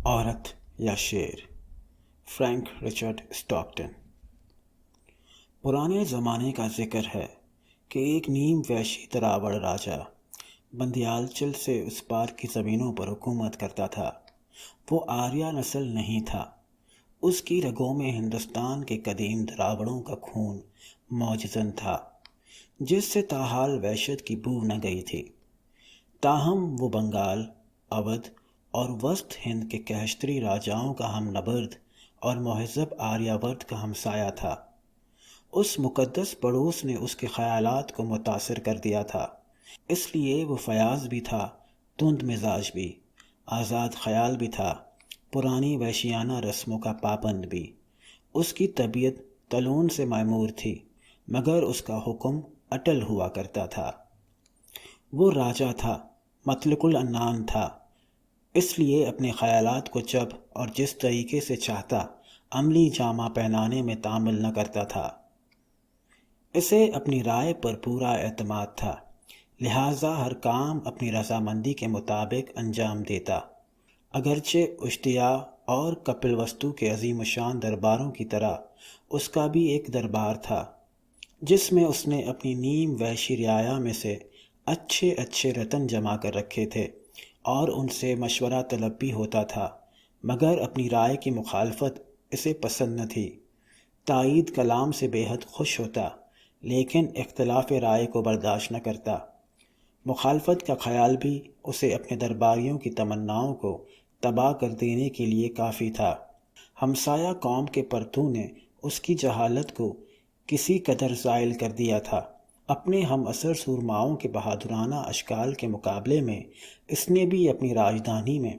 عورت یا شیر، فرینک رچرڈ اسٹاکٹن۔ پرانے زمانے کا ذکر ہے کہ ایک نیم وحشی تراوڑ راجا بندیالچل سے اس پار کی زمینوں پر حکومت کرتا تھا۔ وہ آریہ نسل نہیں تھا، اس کی رگوں میں ہندوستان کے قدیم دراوڑوں کا خون موجزن تھا، جس سے تاحال وحشت کی بو نہ گئی تھی۔ تاہم وہ بنگال، اودھ اور وسط ہند کے کہشتری راجاؤں کا ہم نبرد اور مہذب آریہ ورت کا ہمسایہ تھا۔ اس مقدس پڑوس نے اس کے خیالات کو متاثر کر دیا تھا، اس لیے وہ فیاض بھی تھا، تند مزاج بھی، آزاد خیال بھی تھا، پرانی وحشیانہ رسموں کا پابند بھی۔ اس کی طبیعت تلون سے معمور تھی، مگر اس کا حکم اٹل ہوا کرتا تھا۔ وہ راجا تھا، مطلق العنان تھا، اس لیے اپنے خیالات کو جب اور جس طریقے سے چاہتا عملی جامہ پہنانے میں تعامل نہ کرتا تھا۔ اسے اپنی رائے پر پورا اعتماد تھا، لہٰذا ہر کام اپنی رضامندی کے مطابق انجام دیتا۔ اگرچہ اشتیا اور کپل وستو کے عظیم الشان درباروں کی طرح اس کا بھی ایک دربار تھا، جس میں اس نے اپنی نیم وحشی رعایا میں سے اچھے اچھے رتن جمع کر رکھے تھے اور ان سے مشورہ طلب بھی ہوتا تھا، مگر اپنی رائے کی مخالفت اسے پسند نہ تھی۔ تائید کلام سے بے حد خوش ہوتا، لیکن اختلاف رائے کو برداشت نہ کرتا۔ مخالفت کا خیال بھی اسے اپنے درباریوں کی تمناؤں کو تباہ کر دینے کے لیے کافی تھا۔ ہمسایہ قوم کے پرتو نے اس کی جہالت کو کسی قدر زائل کر دیا تھا۔ اپنے ہم عصر سورماؤں کے بہادرانہ اشکال کے مقابلے میں اس نے بھی اپنی راجدھانی میں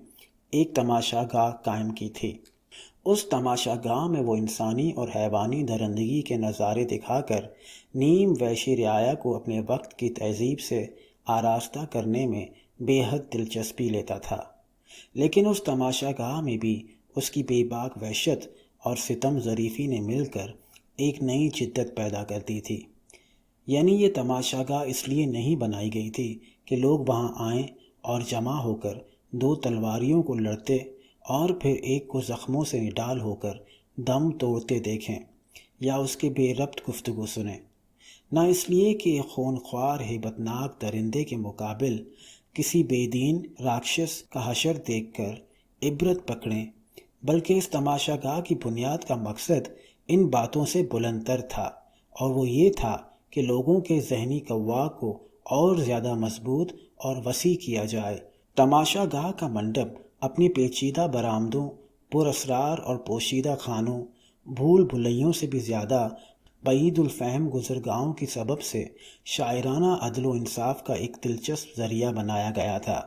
ایک تماشا گاہ قائم کی تھی۔ اس تماشا گاہ میں وہ انسانی اور حیوانی درندگی کے نظارے دکھا کر نیم وحشی رعایا کو اپنے وقت کی تہذیب سے آراستہ کرنے میں بے حد دلچسپی لیتا تھا۔ لیکن اس تماشا گاہ میں بھی اس کی بے باک وحشت اور ستم ظریفی نے مل کر ایک نئی جدت پیدا کر دی تھی۔ یعنی یہ تماشا گاہ اس لیے نہیں بنائی گئی تھی کہ لوگ وہاں آئیں اور جمع ہو کر دو تلواریوں کو لڑتے اور پھر ایک کو زخموں سے نڈال ہو کر دم توڑتے دیکھیں یا اس کے بے ربط گفتگو سنیں، نہ اس لیے کہ ایک خونخوار ہیبت ناک درندے کے مقابل کسی بے دین راکشس کا حشر دیکھ کر عبرت پکڑیں، بلکہ اس تماشا گاہ کی بنیاد کا مقصد ان باتوں سے بلند تر تھا، اور وہ یہ تھا کہ لوگوں کے ذہنی قوا کو اور زیادہ مضبوط اور وسیع کیا جائے۔ تماشا گاہ کا منڈپ اپنی پیچیدہ برآمدوں، پر اسرار اور پوشیدہ خانوں، بھول بھلیوں سے بھی زیادہ بعید الفہم گزرگاہوں کی سبب سے شاعرانہ عدل و انصاف کا ایک دلچسپ ذریعہ بنایا گیا تھا۔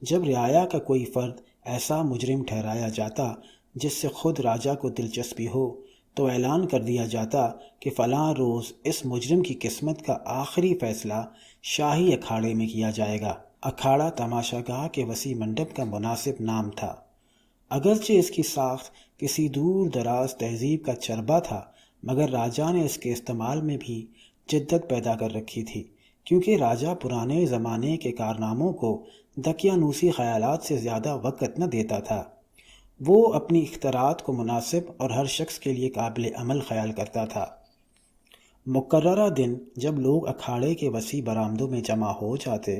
جب رعایا کا کوئی فرد ایسا مجرم ٹھہرایا جاتا جس سے خود راجا کو دلچسپی ہو، تو اعلان کر دیا جاتا کہ فلاں روز اس مجرم کی قسمت کا آخری فیصلہ شاہی اکھاڑے میں کیا جائے گا۔ اکھاڑا تماشا گاہ کے وسیع منڈپ کا مناسب نام تھا، اگرچہ اس کی ساخت کسی دور دراز تہذیب کا چربہ تھا، مگر راجا نے اس کے استعمال میں بھی جدت پیدا کر رکھی تھی، کیونکہ راجا پرانے زمانے کے کارناموں کو دقیانوسی خیالات سے زیادہ وقت نہ دیتا تھا۔ وہ اپنی اختراعات کو مناسب اور ہر شخص کے لیے قابل عمل خیال کرتا تھا۔ مقررہ دن جب لوگ اکھاڑے کے وسیع برآمدوں میں جمع ہو جاتے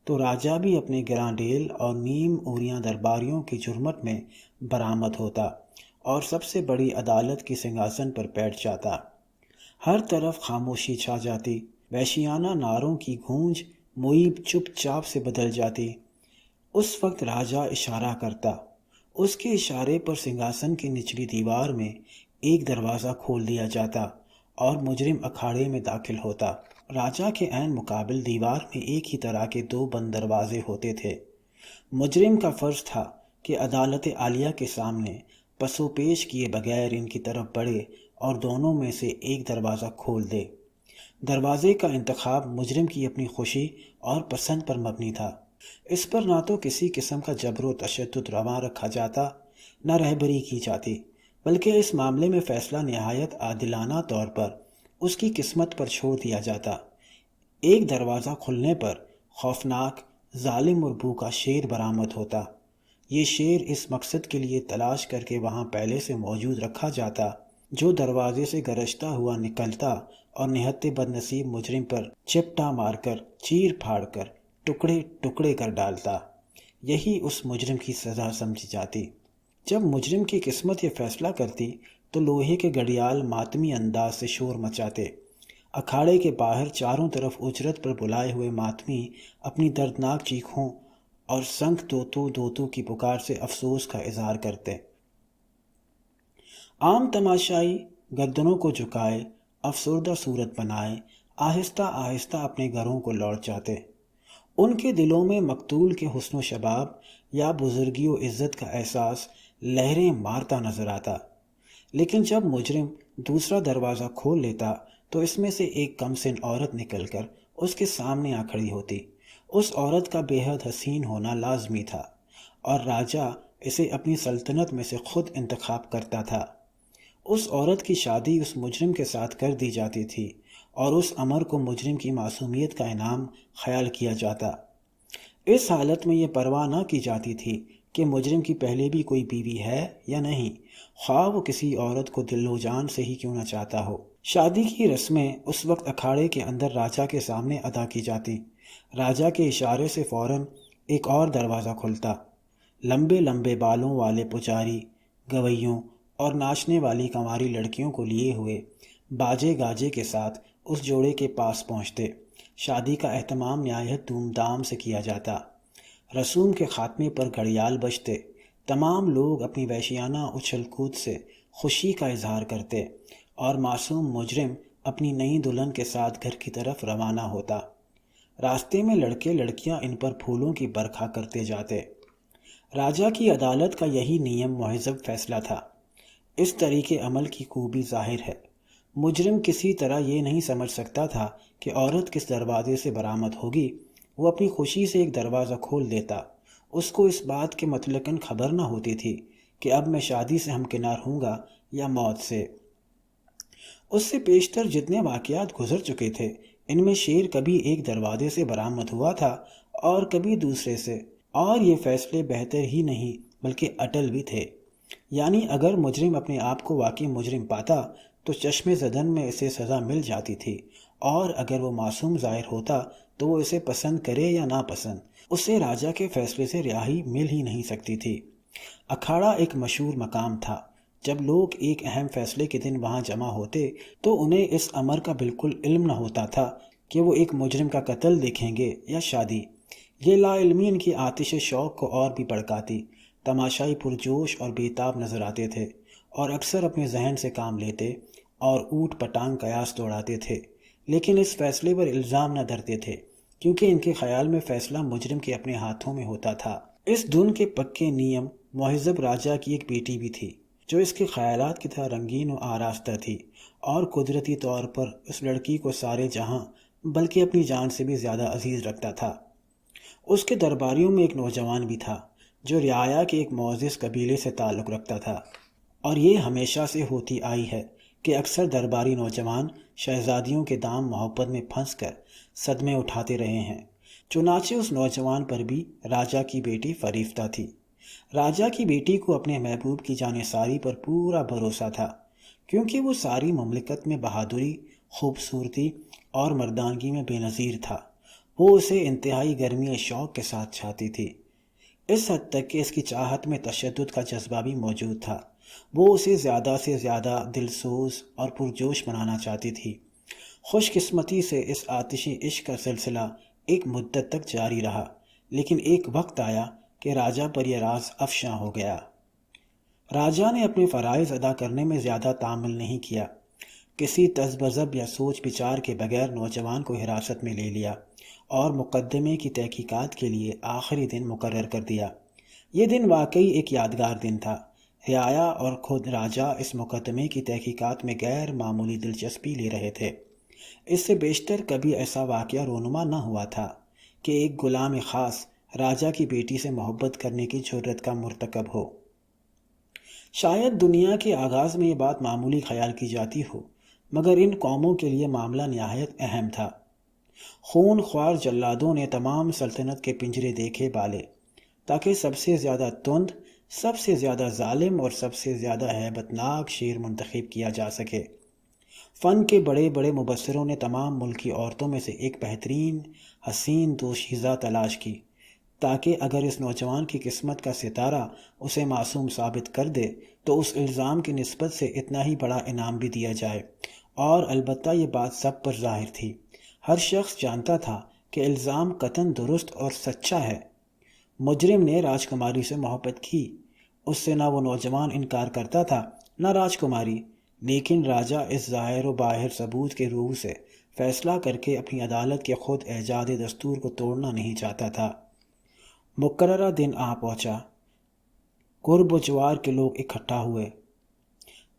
تو راجا بھی اپنے گرانڈیل اور نیم اوریاں درباریوں کی جرمٹ میں برآمد ہوتا اور سب سے بڑی عدالت کی سنگھاسن پر بیٹھ جاتا۔ ہر طرف خاموشی چھا جاتی، وحشیانہ نعروں کی گونج معیب چپ چاپ سے بدل جاتی۔ اس وقت راجا اشارہ کرتا، اس کے اشارے پر سنگھاسن کی نچلی دیوار میں ایک دروازہ کھول دیا جاتا اور مجرم اکھاڑے میں داخل ہوتا۔ راجا کے عین مقابل دیوار میں ایک ہی طرح کے دو بند دروازے ہوتے تھے۔ مجرم کا فرض تھا کہ عدالت عالیہ کے سامنے پس و پیش کیے بغیر ان کی طرف بڑھے اور دونوں میں سے ایک دروازہ کھول دے۔ دروازے کا انتخاب مجرم کی اپنی خوشی اور پسند پر مبنی تھا۔ اس پر نہ تو کسی قسم کا جبر و تشدد رواں رکھا جاتا، نہ رہبری کی جاتی، بلکہ اس معاملے میں فیصلہ نہایت عادلانہ طور پر اس کی قسمت پر چھوڑ دیا جاتا۔ ایک دروازہ کھلنے پر خوفناک، ظالم اور بھوکا شیر برآمد ہوتا، یہ شیر اس مقصد کے لیے تلاش کر کے وہاں پہلے سے موجود رکھا جاتا، جو دروازے سے گرجتا ہوا نکلتا اور نہت بد نصیب مجرم پر چپٹا مار کر چیر پھاڑ کر ٹکڑے ٹکڑے کر ڈالتا۔ یہی اس مجرم کی سزا سمجھی جاتی۔ جب مجرم کی قسمت یہ فیصلہ کرتی تو لوہے کے گھڑیال ماتمی انداز سے شور مچاتے۔ اکھاڑے کے باہر چاروں طرف اجرت پر بلائے ہوئے ماتمی اپنی دردناک چیخوں اور سنگ دوتو دوتو کی پکار سے افسوس کا اظہار کرتے۔ عام تماشائی گردنوں کو جھکائے افسردہ صورت بنائے آہستہ آہستہ اپنے گھروں کو لوٹ جاتے۔ ان کے دلوں میں مقتول کے حسن و شباب یا بزرگی و عزت کا احساس لہریں مارتا نظر آتا۔ لیکن جب مجرم دوسرا دروازہ کھول لیتا تو اس میں سے ایک کم سن عورت نکل کر اس کے سامنے آ کھڑی ہوتی۔ اس عورت کا بے حد حسین ہونا لازمی تھا اور راجہ اسے اپنی سلطنت میں سے خود انتخاب کرتا تھا۔ اس عورت کی شادی اس مجرم کے ساتھ کر دی جاتی تھی اور اس امر کو مجرم کی معصومیت کا انعام خیال کیا جاتا۔ اس حالت میں یہ پرواہ نہ کی جاتی تھی کہ مجرم کی پہلے بھی کوئی بیوی ہے یا نہیں، خواہ وہ کسی عورت کو دل و جان سے ہی کیوں نہ چاہتا ہو۔ شادی کی رسمیں اس وقت اکھاڑے کے اندر راجہ کے سامنے ادا کی جاتی۔ راجہ کے اشارے سے فوراً ایک اور دروازہ کھلتا۔ لمبے لمبے بالوں والے پجاری گویوں اور ناچنے والی کنواری لڑکیوں کو لیے ہوئے باجے گاجے کے ساتھ اس جوڑے کے پاس پہنچتے۔ شادی کا اہتمام نہایت دھوم دھام سے کیا جاتا۔ رسوم کے خاتمے پر گھڑیال بجتے، تمام لوگ اپنی وحشیانہ اچھل کود سے خوشی کا اظہار کرتے اور معصوم مجرم اپنی نئی دلہن کے ساتھ گھر کی طرف روانہ ہوتا۔ راستے میں لڑکے لڑکیاں ان پر پھولوں کی برکھا کرتے جاتے۔ راجہ کی عدالت کا یہی نیم مہذب فیصلہ تھا۔ اس طریقے عمل کی خوبی ظاہر ہے۔ مجرم کسی طرح یہ نہیں سمجھ سکتا تھا کہ عورت کس دروازے سے برآمد ہوگی۔ وہ اپنی خوشی سے ایک دروازہ کھول دیتا۔ اس کو اس بات کے مطلقاً خبر نہ ہوتی تھی کہ اب میں شادی سے ہمکنار ہوں گا یا موت سے۔ اس سے پیشتر جتنے واقعات گزر چکے تھے ان میں شیر کبھی ایک دروازے سے برآمد ہوا تھا اور کبھی دوسرے سے، اور یہ فیصلے بہتر ہی نہیں بلکہ اٹل بھی تھے۔ یعنی اگر مجرم اپنے آپ کو واقعی مجرم پاتا تو چشم زدن میں اسے سزا مل جاتی تھی، اور اگر وہ معصوم ظاہر ہوتا تو وہ اسے پسند کرے یا نا پسند، اسے راجہ کے فیصلے سے رہائی مل ہی نہیں سکتی تھی۔ اکھاڑا ایک مشہور مقام تھا۔ جب لوگ ایک اہم فیصلے کے دن وہاں جمع ہوتے تو انہیں اس امر کا بالکل علم نہ ہوتا تھا کہ وہ ایک مجرم کا قتل دیکھیں گے یا شادی۔ یہ لا علمی ان کی آتش شوق کو اور بھی بھڑکاتی۔ تماشائی پرجوش اور بیتاب نظر آتے تھے اور اکثر اپنے ذہن سے کام لیتے اور اوٹ پٹانگ قیاس دوڑاتے تھے، لیکن اس فیصلے پر الزام نہ دھرتے تھے کیونکہ ان کے خیال میں فیصلہ مجرم کے اپنے ہاتھوں میں ہوتا تھا۔ اس دھن کے پکے نیم مہذب راجہ کی ایک بیٹی بھی تھی جو اس کے خیالات کی طرح رنگین و آراستہ تھی، اور قدرتی طور پر اس لڑکی کو سارے جہاں بلکہ اپنی جان سے بھی زیادہ عزیز رکھتا تھا۔ اس کے درباریوں میں ایک نوجوان بھی تھا جو رعایا کے ایک معزز قبیلے سے تعلق رکھتا تھا، اور یہ ہمیشہ سے ہوتی آئی ہے کہ اکثر درباری نوجوان شہزادیوں کے دام محبت میں پھنس کر صدمے اٹھاتے رہے ہیں۔ چنانچہ اس نوجوان پر بھی راجہ کی بیٹی فریفتہ تھی۔ راجہ کی بیٹی کو اپنے محبوب کی جانثاری پر پورا بھروسہ تھا، کیونکہ وہ ساری مملکت میں بہادری، خوبصورتی اور مردانگی میں بے نظیر تھا۔ وہ اسے انتہائی گرمی شوق کے ساتھ چاہتی تھی، اس حد تک کہ اس کی چاہت میں تشدد کا جذبہ بھی موجود تھا۔ وہ اسے زیادہ سے زیادہ دلسوز اور پرجوش بنانا چاہتی تھی۔ خوش قسمتی سے اس آتشی عشق کا سلسلہ ایک مدت تک جاری رہا، لیکن ایک وقت آیا کہ راجہ پر یہ راز افشاں ہو گیا۔ راجہ نے اپنے فرائض ادا کرنے میں زیادہ تعامل نہیں کیا۔ کسی تذبذب یا سوچ بچار کے بغیر نوجوان کو حراست میں لے لیا اور مقدمے کی تحقیقات کے لیے آخری دن مقرر کر دیا۔ یہ دن واقعی ایک یادگار دن تھا۔ رعایا اور خود راجہ اس مقدمے کی تحقیقات میں غیر معمولی دلچسپی لے رہے تھے۔ اس سے بیشتر کبھی ایسا واقعہ رونما نہ ہوا تھا کہ ایک غلام خاص راجہ کی بیٹی سے محبت کرنے کی جرت کا مرتکب ہو۔ شاید دنیا کے آغاز میں یہ بات معمولی خیال کی جاتی ہو، مگر ان قوموں کے لیے معاملہ نہایت اہم تھا۔ خون خوار جلادوں نے تمام سلطنت کے پنجرے دیکھے بالے، تاکہ سب سے زیادہ تند، سب سے زیادہ ظالم اور سب سے زیادہ ہیبت ناک شیر منتخب کیا جا سکے۔ فن کے بڑے بڑے مبصروں نے تمام ملک کی عورتوں میں سے ایک بہترین حسین دوشیزہ تلاش کی، تاکہ اگر اس نوجوان کی قسمت کا ستارہ اسے معصوم ثابت کر دے تو اس الزام کی نسبت سے اتنا ہی بڑا انعام بھی دیا جائے۔ اور البتہ یہ بات سب پر ظاہر تھی، ہر شخص جانتا تھا کہ الزام قطعاً درست اور سچا ہے۔ مجرم نے راجکماری سے محبت کی، اس سے نہ وہ نوجوان انکار کرتا تھا نہ راجکماری، لیکن راجہ اس ظاہر و باہر ثبوت کے روح سے فیصلہ کر کے اپنی عدالت کے خود ایجاد دستور کو توڑنا نہیں چاہتا تھا۔ مقررہ دن آ پہنچا، قرب و جوار کے لوگ اکٹھا ہوئے،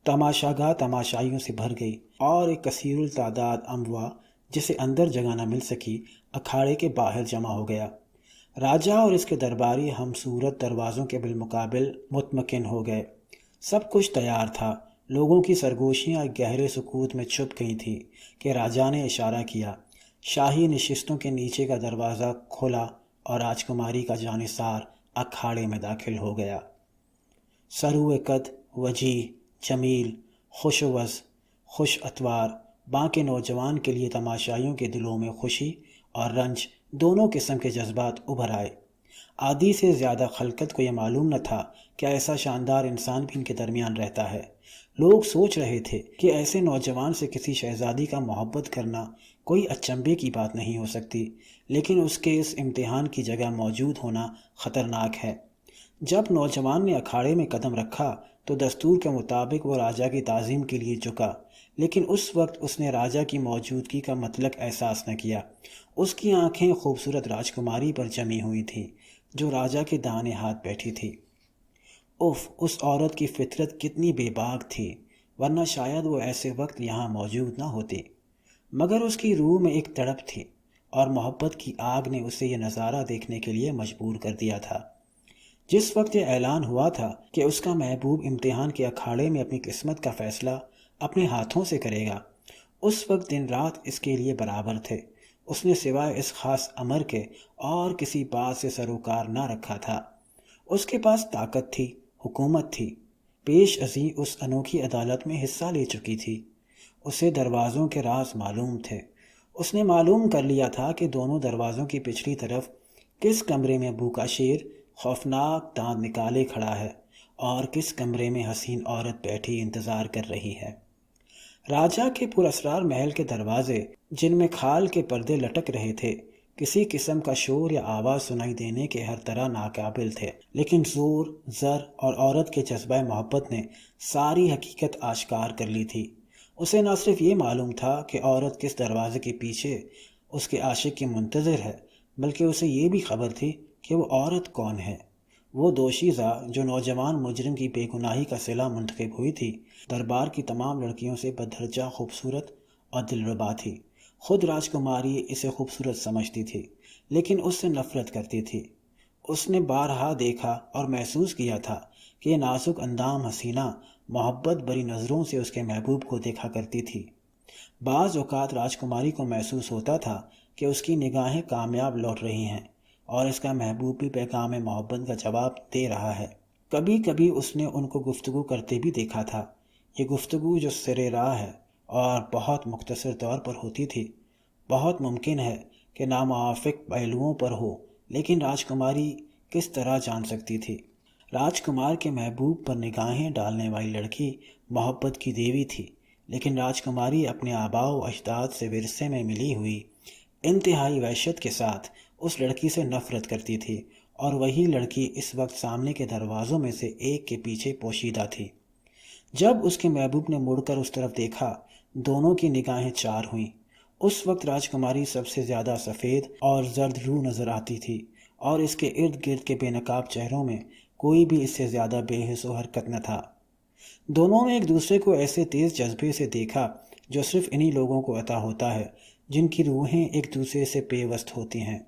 تماشاگاہ تماشائیوں سے بھر گئی اور ایک کثیر التعداد اموا جسے اندر جگہ نہ مل سکی اکھاڑے کے باہر جمع ہو گیا۔ راجہ اور اس کے درباری ہم صورت دروازوں کے بالمقابل مطمئن ہو گئے۔ سب کچھ تیار تھا، لوگوں کی سرگوشیاں ایک گہرے سکوت میں چھپ گئی تھیں کہ راجہ نے اشارہ کیا۔ شاہی نشستوں کے نیچے کا دروازہ کھلا اور راجکماری کا جانثار اکھاڑے میں داخل ہو گیا۔ سروِ قد، وجیح، جمیل، خوش وز، خوش اتوار، باں کے نوجوان کے لیے تماشائیوں کے دلوں میں خوشی اور رنج دونوں قسم کے جذبات ابھر آئے۔ آدھی سے زیادہ خلقت کو یہ معلوم نہ تھا کہ ایسا شاندار انسان بھی ان کے درمیان رہتا ہے۔ لوگ سوچ رہے تھے کہ ایسے نوجوان سے کسی شہزادی کا محبت کرنا کوئی اچنبھے کی بات نہیں ہو سکتی، لیکن اس کے اس امتحان کی جگہ موجود ہونا خطرناک ہے۔ جب نوجوان نے اکھاڑے میں قدم رکھا تو دستور کے مطابق وہ راجہ کی تعظیم کے لیے جھکا، لیکن اس وقت اس نے راجہ کی موجودگی کا مطلق احساس نہ کیا۔ اس کی آنکھیں خوبصورت راجکماری پر جمی ہوئی تھیں جو راجہ کے داہنے ہاتھ بیٹھی تھی۔ اف، اس عورت کی فطرت کتنی بے باک تھی، ورنہ شاید وہ ایسے وقت یہاں موجود نہ ہوتی۔ مگر اس کی روح میں ایک تڑپ تھی اور محبت کی آگ نے اسے یہ نظارہ دیکھنے کے لیے مجبور کر دیا تھا۔ جس وقت یہ اعلان ہوا تھا کہ اس کا محبوب امتحان کے اکھاڑے میں اپنی قسمت کا فیصلہ اپنے ہاتھوں سے کرے گا، اس وقت دن رات اس کے لیے برابر تھے۔ اس نے سوائے اس خاص امر کے اور کسی بات سے سروکار نہ رکھا تھا۔ اس کے پاس طاقت تھی، حکومت تھی، پیش ازیں اس انوکھی عدالت میں حصہ لے چکی تھی۔ اسے دروازوں کے راز معلوم تھے۔ اس نے معلوم کر لیا تھا کہ دونوں دروازوں کی پچھلی طرف کس کمرے میں بھوکا شیر خوفناک دانت نکالے کھڑا ہے اور کس کمرے میں حسین عورت بیٹھی انتظار کر رہی ہے۔ راجہ کے پراسرار محل کے دروازے، جن میں کھال کے پردے لٹک رہے تھے، کسی قسم کا شور یا آواز سنائی دینے کے ہر طرح ناقابل تھے، لیکن زور، زر اور عورت کے جذبہ محبت نے ساری حقیقت آشکار کر لی تھی۔ اسے نہ صرف یہ معلوم تھا کہ عورت کس دروازے کے پیچھے اس کے عاشق کی منتظر ہے، بلکہ اسے یہ بھی خبر تھی کہ وہ عورت کون ہے۔ وہ دوشیزہ جو نوجوان مجرم کی بے گناہی کا صلہ منتخب ہوئی تھی، دربار کی تمام لڑکیوں سے بدرجہ خوبصورت اور دلربا تھی۔ خود راجکماری اسے خوبصورت سمجھتی تھی، لیکن اس سے نفرت کرتی تھی۔ اس نے بارہا دیکھا اور محسوس کیا تھا کہ یہ نازک اندام حسینہ محبت بری نظروں سے اس کے محبوب کو دیکھا کرتی تھی۔ بعض اوقات راجکماری کو محسوس ہوتا تھا کہ اس کی نگاہیں کامیاب لوٹ رہی ہیں اور اس کا محبوب بھی پیغام محبت کا جواب دے رہا ہے۔ کبھی کبھی اس نے ان کو گفتگو کرتے بھی دیکھا تھا۔ یہ گفتگو جو سرِ راہ ہے اور بہت مختصر طور پر ہوتی تھی، بہت ممکن ہے کہ ناموافق پہلوؤں پر ہو، لیکن راجکماری کس طرح جان سکتی تھی؟ راجکمار کے محبوب پر نگاہیں ڈالنے والی لڑکی محبت کی دیوی تھی، لیکن راجکماری اپنے آباء و اجداد سے ورثے میں ملی ہوئی انتہائی وحشت کے ساتھ اس لڑکی سے نفرت کرتی تھی، اور وہی لڑکی اس وقت سامنے کے دروازوں میں سے ایک کے پیچھے پوشیدہ تھی۔ جب اس کے محبوب نے مڑ کر اس طرف دیکھا، دونوں کی نگاہیں چار ہوئیں۔ اس وقت راجکماری سب سے زیادہ سفید اور زرد رو نظر آتی تھی، اور اس کے ارد گرد کے بے نقاب چہروں میں کوئی بھی اس سے زیادہ بے حس و حرکت نہ تھا۔ دونوں نے ایک دوسرے کو ایسے تیز جذبے سے دیکھا جو صرف انہی لوگوں کو عطا ہوتا ہے جن کی روحیں ایک دوسرے سے پیوست ہوتی ہیں۔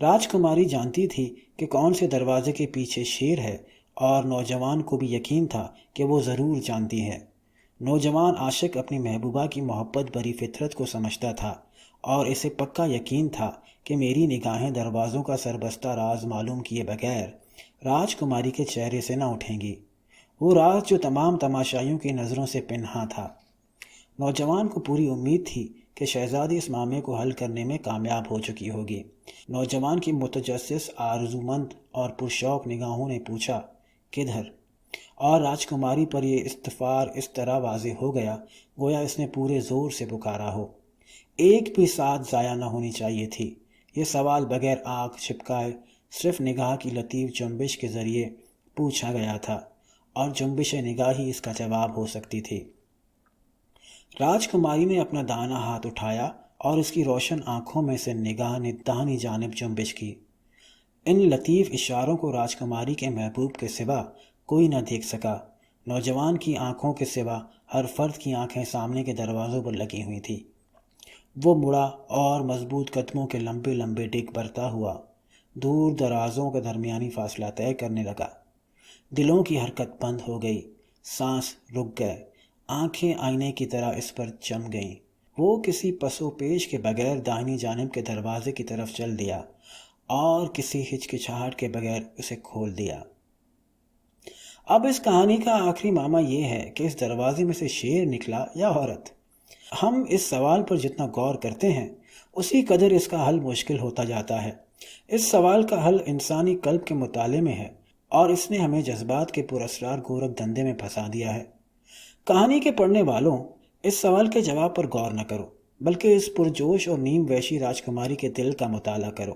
راجکماری جانتی تھی کہ کون سے دروازے کے پیچھے شیر ہے، اور نوجوان کو بھی یقین تھا کہ وہ ضرور جانتی ہے۔ نوجوان عاشق اپنی محبوبہ کی محبت بری فطرت کو سمجھتا تھا، اور اسے پکا یقین تھا کہ میری نگاہیں دروازوں کا سربستہ راز معلوم کیے بغیر راجکماری کے چہرے سے نہ اٹھیں گی، وہ راز جو تمام تماشائیوں کی نظروں سے پنہاں تھا۔ نوجوان کو پوری امید تھی کہ شہزادی اس معاملے کو حل کرنے میں کامیاب ہو چکی ہوگی۔ نوجوان کی متجسس، آرزومند اور پرشوق نگاہوں نے پوچھا، کدھر؟ اور راجکماری پر یہ استفار اس طرح واضح ہو گیا گویا اس نے پورے زور سے پکارا ہو۔ ایک بھی ساتھ ضائع نہ ہونی چاہیے تھی۔ یہ سوال بغیر آنکھ چھپکائے صرف نگاہ کی لطیف جنبش کے ذریعے پوچھا گیا تھا، اور جنبش نگاہ ہی اس کا جواب ہو سکتی تھی۔ راجکماری نے اپنا دانا ہاتھ اٹھایا اور اس کی روشن آنکھوں میں سے نگاہ نے داہنی جانب جنبش کی۔ ان لطیف اشاروں کو راجکماری کے محبوب کے سوا کوئی نہ دیکھ سکا۔ نوجوان کی آنکھوں کے سوا ہر فرد کی آنکھیں سامنے کے دروازوں پر لگی ہوئی تھیں۔ وہ مڑا اور مضبوط قدموں کے لمبے لمبے ڈگ برتا ہوا دور درازوں کا درمیانی فاصلہ طے کرنے لگا۔ دلوں کی حرکت بند ہو گئی، سانس رک گئے، آنکھیں آئینے کی طرح اس پر جم گئیں۔ وہ کسی پس و پیش کے بغیر داہنی جانب کے دروازے کی طرف چل دیا اور کسی ہچکچاہٹ کے بغیر اسے کھول دیا۔ اب اس کہانی کا آخری معمہ یہ ہے کہ اس دروازے میں سے شیر نکلا یا عورت؟ ہم اس سوال پر جتنا غور کرتے ہیں اسی قدر اس کا حل مشکل ہوتا جاتا ہے۔ اس سوال کا حل انسانی قلب کے مطالعے میں ہے، اور اس نے ہمیں جذبات کے پراسرار گورکھ دھندے میں پھنسا دیا ہے۔ کہانی کے پڑھنے والوں اس سوال کے جواب پر غور نہ کرو، بلکہ اس پرجوش اور نیم وحشی راجکماری کے دل کا مطالعہ کرو،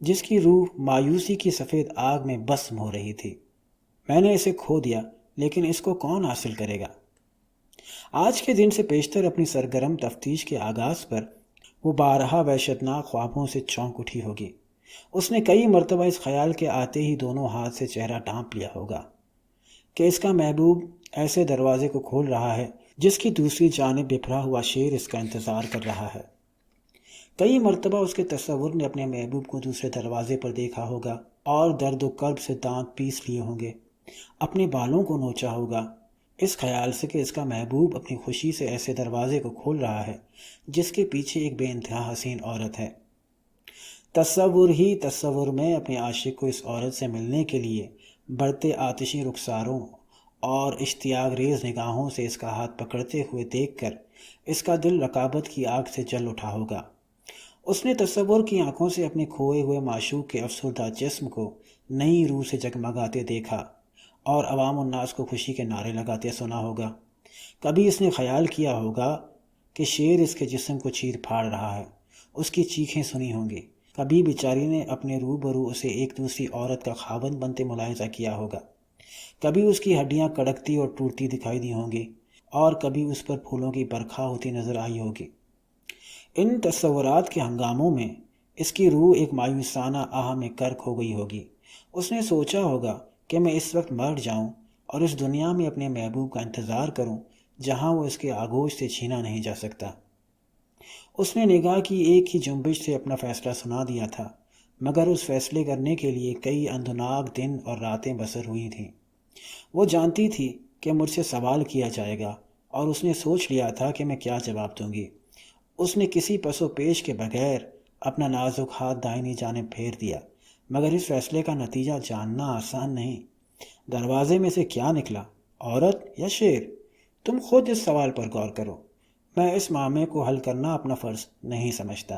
جس کی روح مایوسی کی سفید آگ میں بسم ہو رہی تھی۔ میں نے اسے کھو دیا، لیکن اس کو کون حاصل کرے گا؟ آج کے دن سے پیشتر اپنی سرگرم تفتیش کے آغاز پر وہ بارہا وحشتناک خوابوں سے چونک اٹھی ہوگی۔ اس نے کئی مرتبہ اس خیال کے آتے ہی دونوں ہاتھ سے چہرہ ڈھانپ لیا ہوگا کہ اس کا محبوب ایسے دروازے کو کھول رہا ہے جس کی دوسری جانب بکھرا ہوا شیر اس کا انتظار کر رہا ہے۔ کئی مرتبہ اس کے تصور نے اپنے محبوب کو دوسرے دروازے پر دیکھا ہوگا اور درد و کرب سے دانت پیس لیے ہوں گے، اپنے بالوں کو نوچا ہوگا اس خیال سے کہ اس کا محبوب اپنی خوشی سے ایسے دروازے کو کھول رہا ہے جس کے پیچھے ایک بے انتہا حسین عورت ہے۔ تصور ہی تصور میں اپنے عاشق کو اس عورت سے ملنے کے لیے بڑھتے آتشی رخساروں اور اشتیاق ریز نگاہوں سے اس کا ہاتھ پکڑتے ہوئے دیکھ کر اس کا دل رقابت کی آگ سے جل اٹھا ہوگا۔ اس نے تصور کی آنکھوں سے اپنے کھوئے ہوئے معشوق کے افسردہ جسم کو نئی روح سے جگمگاتے دیکھا اور عوام الناس کو خوشی کے نعرے لگاتے سنا ہوگا۔ کبھی اس نے خیال کیا ہوگا کہ شیر اس کے جسم کو چیر پھاڑ رہا ہے، اس کی چیخیں سنی ہوں گی۔ کبھی بیچاری نے اپنے روبرو اسے ایک دوسری عورت کا خاوند بنتے ملاحظہ کیا ہوگا۔ کبھی اس کی ہڈیاں کڑکتی اور ٹوٹتی دکھائی دی ہوں گی، اور کبھی اس پر پھولوں کی برکھا ہوتی نظر آئی ہوگی۔ ان تصورات کے ہنگاموں میں اس کی روح ایک مایوسانہ آہ میں غرق ہو گئی ہوگی۔ اس نے سوچا ہوگا کہ میں اس وقت مر جاؤں اور اس دنیا میں اپنے محبوب کا انتظار کروں جہاں وہ اس کے آغوش سے چھینا نہیں جا سکتا۔ اس نے نگاہ کی ایک ہی جنبش سے اپنا فیصلہ سنا دیا تھا، مگر اس فیصلے کرنے کے لیے کئی اندھناک دن اور راتیں بسر ہوئی تھیں۔ وہ جانتی تھی کہ مجھ سے سوال کیا جائے گا، اور اس نے سوچ لیا تھا کہ میں کیا جواب دوں گی۔ اس نے کسی پس و پیش کے بغیر اپنا نازک ہاتھ دائنی جانب پھیر دیا، مگر اس فیصلے کا نتیجہ جاننا آسان نہیں۔ دروازے میں سے کیا نکلا، عورت یا شیر؟ تم خود اس سوال پر غور کرو۔ میں اس معاملے کو حل کرنا اپنا فرض نہیں سمجھتا۔